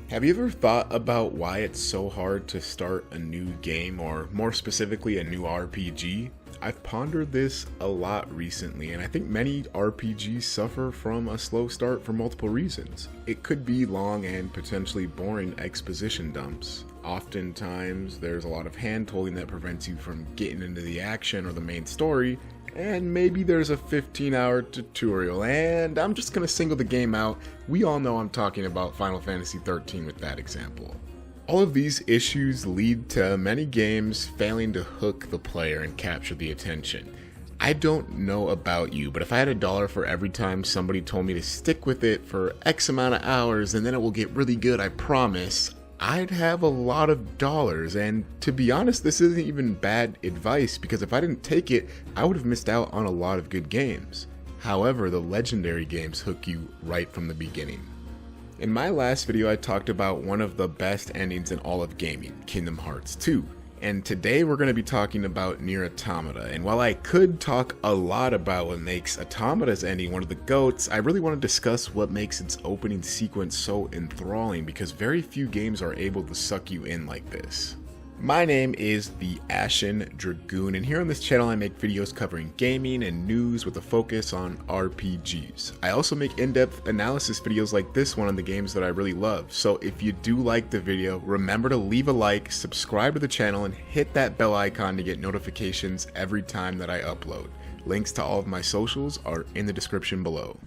Have you ever thought about why it's so hard to start a new game, or more specifically a new RPG? I've pondered this a lot recently, and I think many RPGs suffer from a slow start for multiple reasons. It could be long and potentially boring exposition dumps. Oftentimes, there's a lot of hand-holding that prevents you from getting into the action or the main story, and maybe there's a 15-hour tutorial, and I'm just gonna single the game out. We all know I'm talking about Final Fantasy XIII with that example. All of these issues lead to many games failing to hook the player and capture the attention. I don't know about you, but if I had $1 for every time somebody told me to stick with it for X amount of hours and then it will get really good, I promise, I'd have a lot of dollars. And to be honest, this isn't even bad advice, because if I didn't take it, I would have missed out on a lot of good games. However, the legendary games hook you right from the beginning. In my last video, I talked about one of the best endings in all of gaming, Kingdom Hearts 2. And today we're going to be talking about Nier Automata. And while I could talk a lot about what makes Automata's ending one of the GOATs, I really want to discuss what makes its opening sequence so enthralling, because very few games are able to suck you in like this. My name is the Ashen Dragoon, and here on this channel I make videos covering gaming and news with a focus on RPGs. I also make in-depth analysis videos like this one on the games that I really love, so if you do like the video, remember to leave a like, subscribe to the channel, and hit that bell icon to get notifications every time that I upload. Links to all of my socials are in the description below.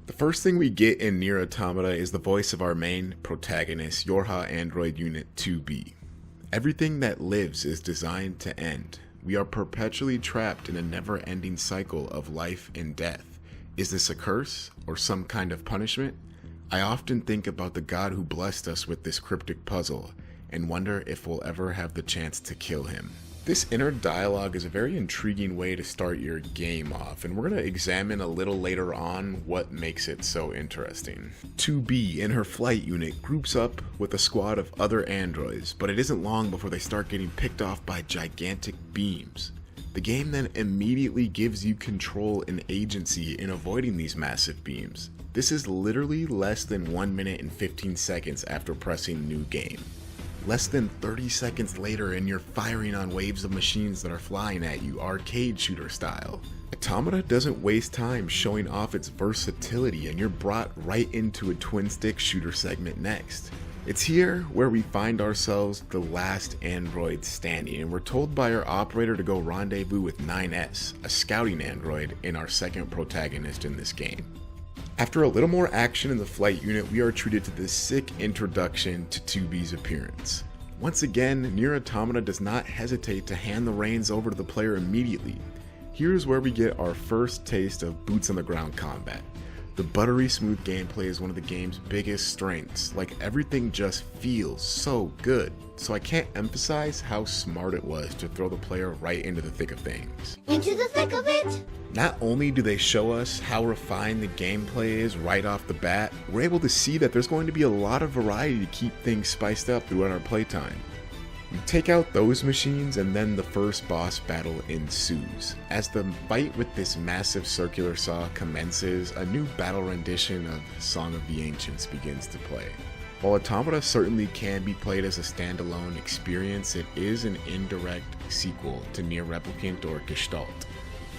The first thing we get in Nier Automata is the voice of our main protagonist, Yorha Android Unit 2B. Everything that lives is designed to end. We are perpetually trapped in a never-ending cycle of life and death. Is this a curse or some kind of punishment? I often think about the God who blessed us with this cryptic puzzle and wonder if we'll ever have the chance to kill him. This inner dialogue is a very intriguing way to start your game off, and we're going to examine a little later on what makes it so interesting. 2B in her flight unit groups up with a squad of other androids, but it isn't long before they start getting picked off by gigantic beams. The game then immediately gives you control and agency in avoiding these massive beams. This is literally less than 1 minute and 15 seconds after pressing New Game. Less than 30 seconds later and you're firing on waves of machines that are flying at you, arcade shooter style. Automata doesn't waste time showing off its versatility, and you're brought right into a twin stick shooter segment next. It's here where we find ourselves the last android standing, and we're told by our operator to go rendezvous with 9S, a scouting android, and our second protagonist in this game. After a little more action in the flight unit, we are treated to this sick introduction to 2B's appearance. Once again, Nier Automata does not hesitate to hand the reins over to the player immediately. Here's where we get our first taste of boots on the ground combat. The buttery smooth gameplay is one of the game's biggest strengths. Like, everything just feels so good. So I can't emphasize how smart it was to throw the player right into the thick of things. Into the thick of it! Not only do they show us how refined the gameplay is right off the bat, we're able to see that there's going to be a lot of variety to keep things spiced up throughout our playtime. We take out those machines and then the first boss battle ensues. As the fight with this massive circular saw commences, a new battle rendition of Song of the Ancients begins to play. While Automata certainly can be played as a standalone experience, it is an indirect sequel to Nier Replicant or Gestalt.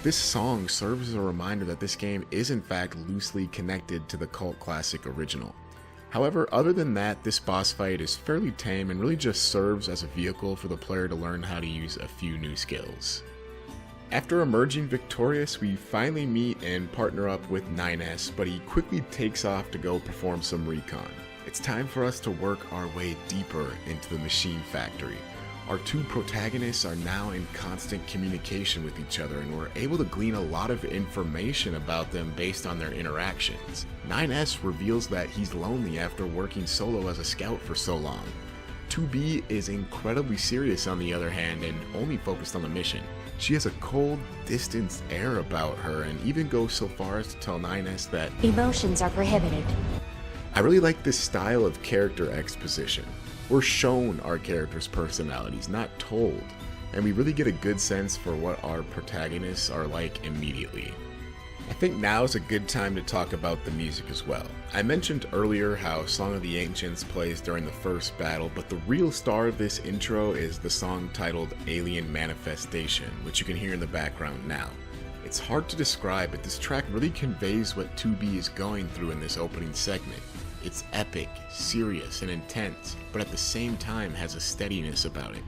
This song serves as a reminder that this game is in fact loosely connected to the cult classic original. However, other than that, this boss fight is fairly tame and really just serves as a vehicle for the player to learn how to use a few new skills. After emerging victorious, we finally meet and partner up with 9S, but he quickly takes off to go perform some recon. It's time for us to work our way deeper into the machine factory. Our two protagonists are now in constant communication with each other, and we're able to glean a lot of information about them based on their interactions. 9S reveals that he's lonely after working solo as a scout for so long. 2B is incredibly serious on the other hand and only focused on the mission. She has a cold, distanced air about her, and even goes so far as to tell 9S that emotions are prohibited. I really like this style of character exposition. We're shown our characters' personalities, not told, and we really get a good sense for what our protagonists are like immediately. I think now is a good time to talk about the music as well. I mentioned earlier how Song of the Ancients plays during the first battle, but the real star of this intro is the song titled Alien Manifestation, which you can hear in the background now. It's hard to describe, but this track really conveys what 2B is going through in this opening segment. It's epic, serious, and intense, but at the same time has a steadiness about it.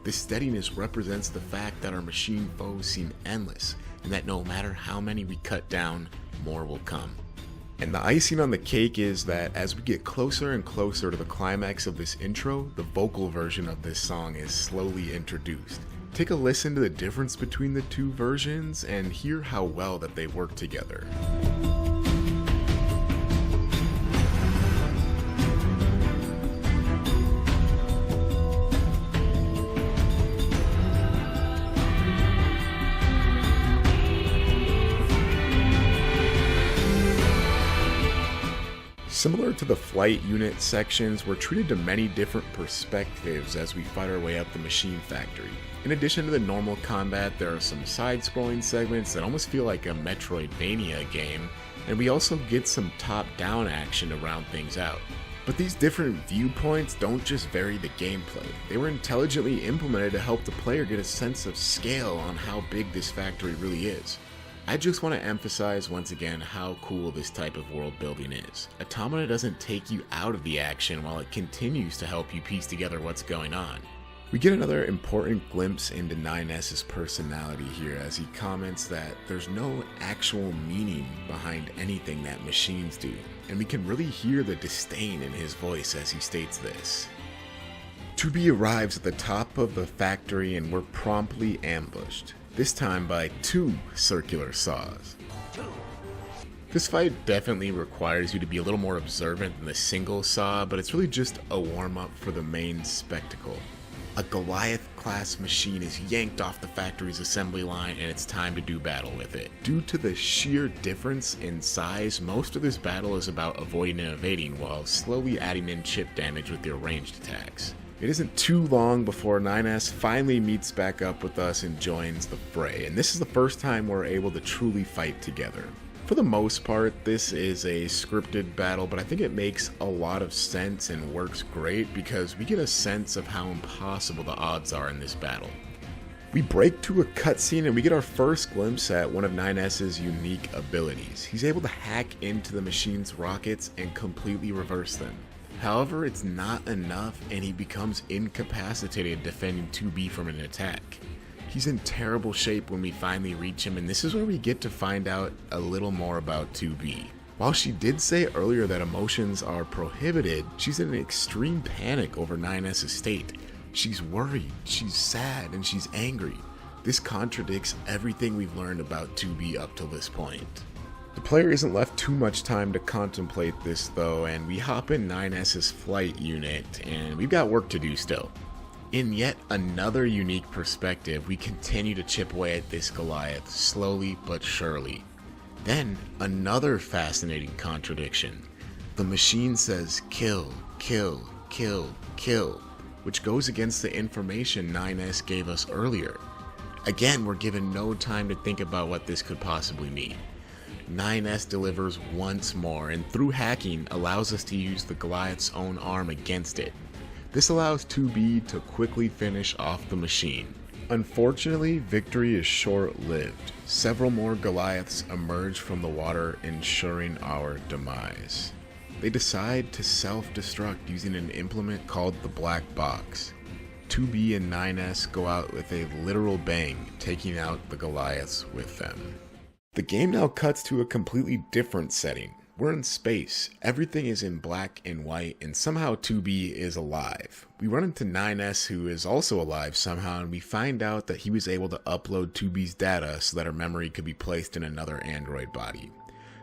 This steadiness represents the fact that our machine foes seem endless, and that no matter how many we cut down, more will come. And the icing on the cake is that as we get closer and closer to the climax of this intro, the vocal version of this song is slowly introduced. Take a listen to the difference between the two versions and hear how well that they work together. Similar to the flight unit sections, we're treated to many different perspectives as we fight our way up the machine factory. In addition to the normal combat, there are some side-scrolling segments that almost feel like a Metroidvania game, and we also get some top-down action to round things out. But these different viewpoints don't just vary the gameplay, they were intelligently implemented to help the player get a sense of scale on how big this factory really is. I just want to emphasize once again how cool this type of world building is. Automata doesn't take you out of the action while it continues to help you piece together what's going on. We get another important glimpse into 9S's personality here as he comments that there's no actual meaning behind anything that machines do, and we can really hear the disdain in his voice as he states this. 2B arrives at the top of the factory and we're promptly ambushed. This time by 2 circular saws. This fight definitely requires you to be a little more observant than the single saw, but it's really just a warm-up for the main spectacle. A Goliath-class machine is yanked off the factory's assembly line and it's time to do battle with it. Due to the sheer difference in size, most of this battle is about avoiding and evading while slowly adding in chip damage with your ranged attacks. It isn't too long before 9S finally meets back up with us and joins the fray, and this is the first time we're able to truly fight together. For the most part, this is a scripted battle, but I think it makes a lot of sense and works great because we get a sense of how impossible the odds are in this battle. We break to a cutscene and we get our first glimpse at one of 9S's unique abilities. He's able to hack into the machine's rockets and completely reverse them. However, it's not enough and he becomes incapacitated defending 2B from an attack. He's in terrible shape when we finally reach him, and this is where we get to find out a little more about 2B. While she did say earlier that emotions are prohibited, she's in an extreme panic over 9S's state. She's worried, she's sad, and she's angry. This contradicts everything we've learned about 2B up till this point. The player isn't left too much time to contemplate this though, and we hop in 9S's flight unit, and we've got work to do still. In yet another unique perspective, we continue to chip away at this Goliath, slowly but surely. Then, another fascinating contradiction. The machine says kill, kill, kill, kill, which goes against the information 9S gave us earlier. Again, we're given no time to think about what this could possibly mean. 9S delivers once more, and through hacking allows us to use the Goliath's own arm against it. This allows 2B to quickly finish off the machine. Unfortunately, victory is short-lived. Several more Goliaths emerge from the water, ensuring our demise. They decide to self-destruct using an implement called the Black Box. 2B and 9S go out with a literal bang, taking out the Goliaths with them. The game now cuts to a completely different setting. We're in space, everything is in black and white, and somehow 2B is alive. We run into 9S who is also alive somehow, and we find out that he was able to upload 2B's data so that her memory could be placed in another android body.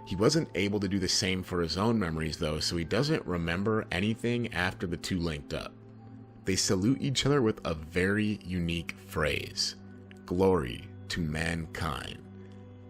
He wasn't able to do the same for his own memories though, so he doesn't remember anything after the two linked up. They salute each other with a very unique phrase, "Glory to mankind,"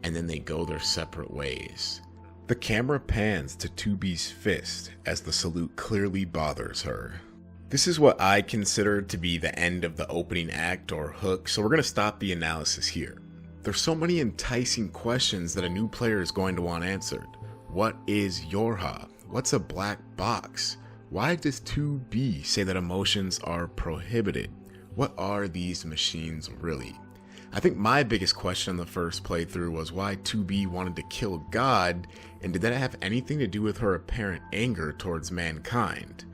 and then they go their separate ways. The camera pans to 2B's fist as the salute clearly bothers her. This is what I consider to be the end of the opening act or hook, so we're going to stop the analysis here. There's so many enticing questions that a new player is going to want answered. What is Yorha? What's a black box? Why does 2B say that emotions are prohibited? What are these machines really? I think my biggest question on the first playthrough was why 2B wanted to kill God, and did that have anything to do with her apparent anger towards mankind?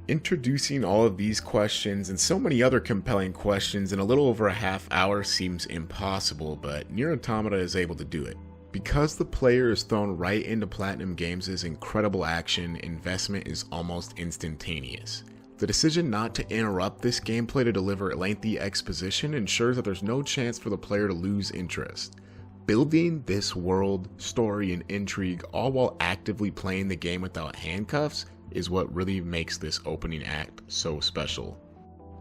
Introducing all of these questions and so many other compelling questions in a little over a half hour seems impossible, but Nier Automata is able to do it. Because the player is thrown right into Platinum Games' incredible action, investment is almost instantaneous. The decision not to interrupt this gameplay to deliver lengthy exposition ensures that there's no chance for the player to lose interest. Building this world, story, and intrigue all while actively playing the game without handcuffs is what really makes this opening act so special.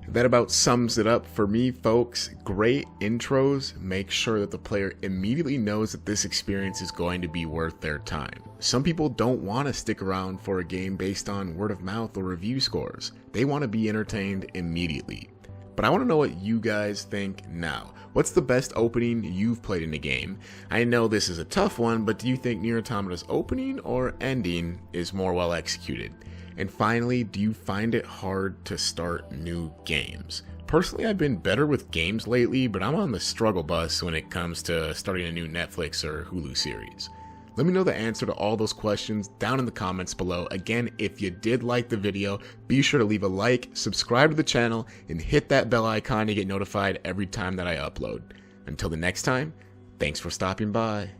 That about sums it up for me, folks. Great intros make sure that the player immediately knows that this experience is going to be worth their time. Some people don't want to stick around for a game based on word of mouth or review scores. They want to be entertained immediately. But I want to know what you guys think now. What's the best opening you've played in a game? I know this is a tough one, but do you think Nier Automata's opening or ending is more well executed? And finally, do you find it hard to start new games? Personally, I've been better with games lately, but I'm on the struggle bus when it comes to starting a new Netflix or Hulu series. Let me know the answer to all those questions down in the comments below. Again, if you did like the video, be sure to leave a like, subscribe to the channel, and hit that bell icon to get notified every time that I upload. Until the next time, thanks for stopping by.